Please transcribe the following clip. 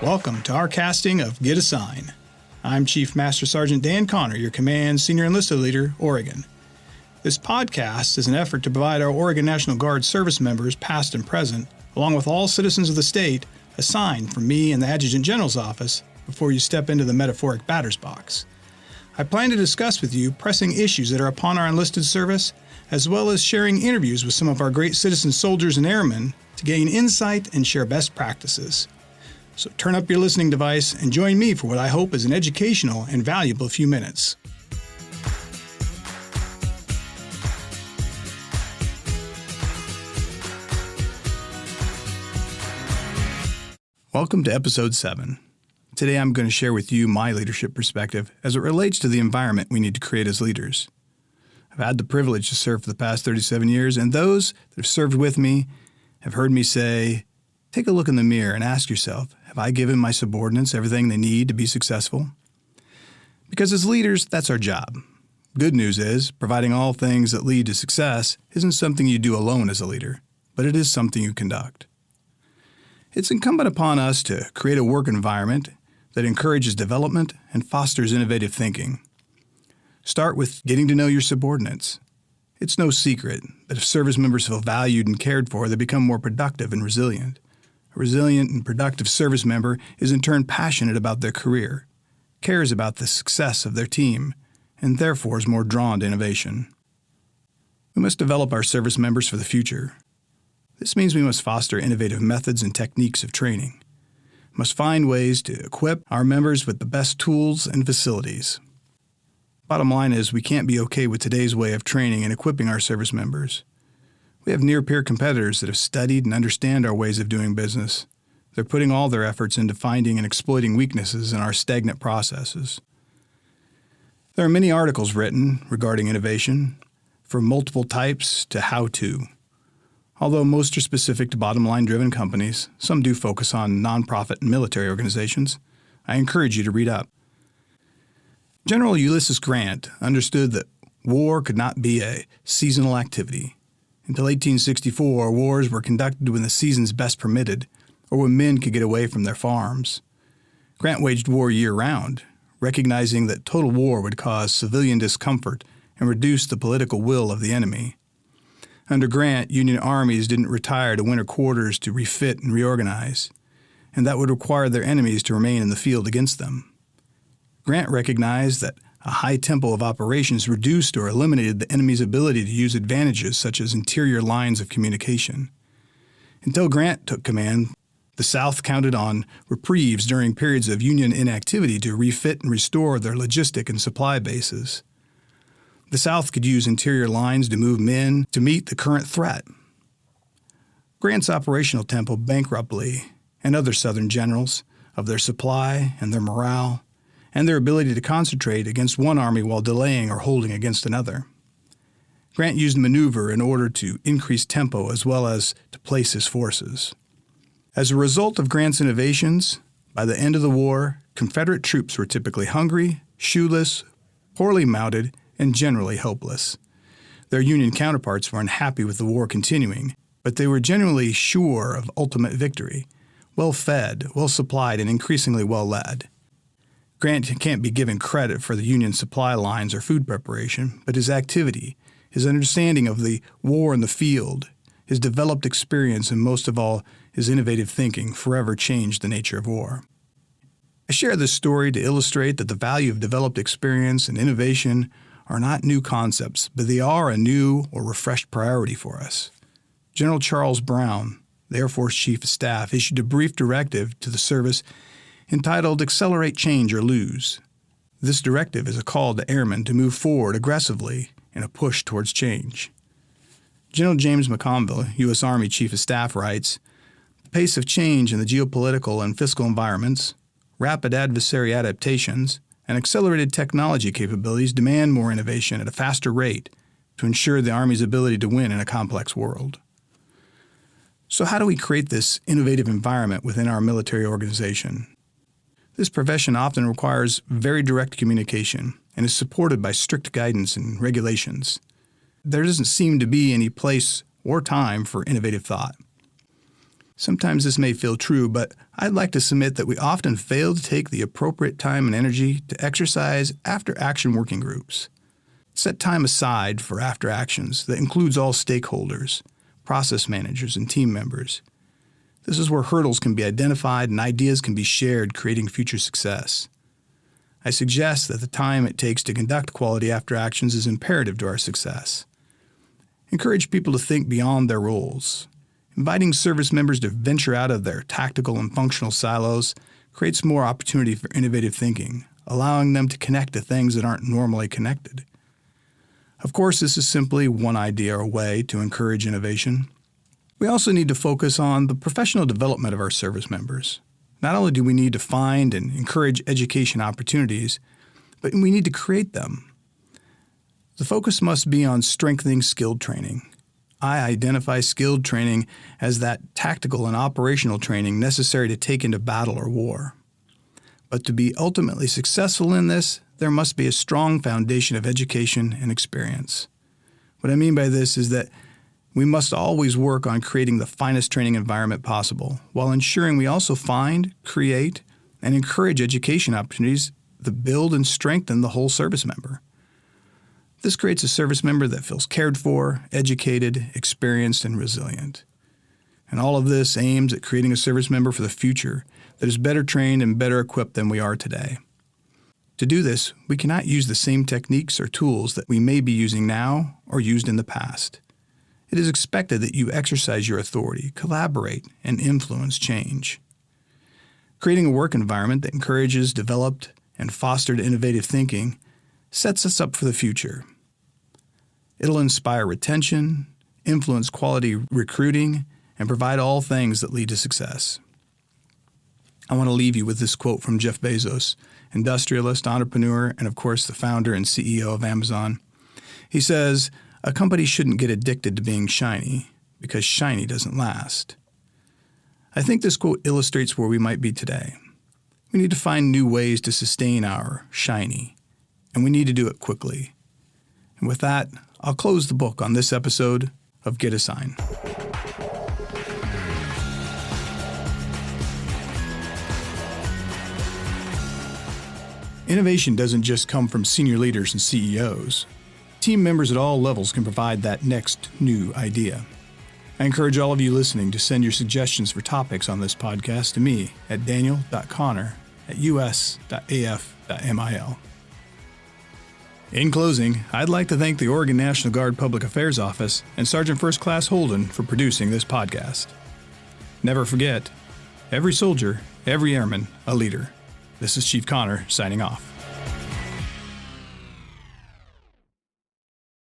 Welcome to our casting of Get a Sign. I'm Chief Master Sergeant Dan Connor, your Command Senior Enlisted Leader, Oregon. This podcast is an effort to provide our Oregon National Guard service members, past and present, along with all citizens of the state, a sign from me and the Adjutant General's office before you step into the metaphoric batter's box. I plan to discuss with you pressing issues that are upon our enlisted service, as well as sharing interviews with some of our great citizen soldiers and airmen to gain insight and share best practices. So turn up your listening device and join me for what I hope is an educational and valuable few minutes. Welcome to Episode 7. Today I'm going to share with you my leadership perspective as it relates to the environment we need to create as leaders. I've had the privilege to serve for the past 37 years, and those that have served with me have heard me say, take a look in the mirror and ask yourself, have I given my subordinates everything they need to be successful? Because as leaders, that's our job. Good news is, providing all things that lead to success isn't something you do alone as a leader, but it is something you conduct. It's incumbent upon us to create a work environment that encourages development and fosters innovative thinking. Start with getting to know your subordinates. It's no secret that if service members feel valued and cared for, they become more productive and resilient. A resilient and productive service member is in turn passionate about their career, cares about the success of their team, and therefore is more drawn to innovation. We must develop our service members for the future. This means we must foster innovative methods and techniques of training. We must find ways to equip our members with the best tools and facilities. Bottom line is we can't be okay with today's way of training and equipping our service members. We have near-peer competitors that have studied and understand our ways of doing business. They're putting all their efforts into finding and exploiting weaknesses in our stagnant processes. There are many articles written regarding innovation, from multiple types to how-to. Although most are specific to bottom-line-driven companies, some do focus on nonprofit and military organizations. I encourage you to read up. General Ulysses Grant understood that war could not be a seasonal activity. Until 1864, wars were conducted when the seasons best permitted, or when men could get away from their farms. Grant waged war year-round, recognizing that total war would cause civilian discomfort and reduce the political will of the enemy. Under Grant, Union armies didn't retire to winter quarters to refit and reorganize, and that would require their enemies to remain in the field against them. Grant recognized that a high tempo of operations reduced or eliminated the enemy's ability to use advantages such as interior lines of communication. Until Grant took command, the South counted on reprieves during periods of Union inactivity to refit and restore their logistic and supply bases. The South could use interior lines to move men to meet the current threat. Grant's operational tempo bankrupted Lee and other Southern generals of their supply and their morale, and their ability to concentrate against one army while delaying or holding against another. Grant used maneuver in order to increase tempo as well as to place his forces. As a result of Grant's innovations, by the end of the war, Confederate troops were typically hungry, shoeless, poorly mounted, and generally helpless. Their Union counterparts were unhappy with the war continuing, but they were generally sure of ultimate victory, well-fed, well-supplied, and increasingly well-led. Grant can't be given credit for the Union supply lines or food preparation, but his activity, his understanding of the war in the field, his developed experience, and most of all, his innovative thinking forever changed the nature of war. I share this story to illustrate that the value of developed experience and innovation are not new concepts, but they are a new or refreshed priority for us. General Charles Brown, the Air Force Chief of Staff, issued a brief directive to the service entitled Accelerate Change or Lose. This directive is a call to airmen to move forward aggressively in a push towards change. General James McConville, U.S. Army Chief of Staff, writes, the pace of change in the geopolitical and fiscal environments, rapid adversary adaptations, and accelerated technology capabilities demand more innovation at a faster rate to ensure the Army's ability to win in a complex world. So how do we create this innovative environment within our military organization? This profession often requires very direct communication and is supported by strict guidance and regulations. There doesn't seem to be any place or time for innovative thought. Sometimes this may feel true, but I'd like to submit that we often fail to take the appropriate time and energy to exercise after-action working groups. Set time aside for after-actions that includes all stakeholders, process managers, and team members. This is where hurdles can be identified and ideas can be shared, creating future success. I suggest that the time it takes to conduct quality after-actions is imperative to our success. Encourage people to think beyond their roles. Inviting service members to venture out of their tactical and functional silos creates more opportunity for innovative thinking, allowing them to connect to things that aren't normally connected. Of course, this is simply one idea or way to encourage innovation. We also need to focus on the professional development of our service members. Not only do we need to find and encourage education opportunities, but we need to create them. The focus must be on strengthening skilled training. I identify skilled training as that tactical and operational training necessary to take into battle or war. But to be ultimately successful in this, there must be a strong foundation of education and experience. What I mean by this is that we must always work on creating the finest training environment possible, while ensuring we also find, create, and encourage education opportunities that build and strengthen the whole service member. This creates a service member that feels cared for, educated, experienced, and resilient. And all of this aims at creating a service member for the future that is better trained and better equipped than we are today. To do this, we cannot use the same techniques or tools that we may be using now or used in the past. It is expected that you exercise your authority, collaborate, and influence change. Creating a work environment that encourages developed and fostered innovative thinking sets us up for the future. It'll inspire retention, influence quality recruiting, and provide all things that lead to success. I want to leave you with this quote from Jeff Bezos, industrialist, entrepreneur, and of course the founder and CEO of Amazon. He says, "A company shouldn't get addicted to being shiny, because shiny doesn't last." I think this quote illustrates where we might be today. We need to find new ways to sustain our shiny, and we need to do it quickly. And with that, I'll close the book on this episode of Get a Sign. Innovation doesn't just come from senior leaders and CEOs. Team members at all levels can provide that next new idea. I encourage all of you listening to send your suggestions for topics on this podcast to me at daniel.connor@us.af.mil. In closing, I'd like to thank the Oregon National Guard Public Affairs Office and Sergeant First Class Holden for producing this podcast. Never forget, every soldier, every airman, a leader. This is Chief Connor signing off.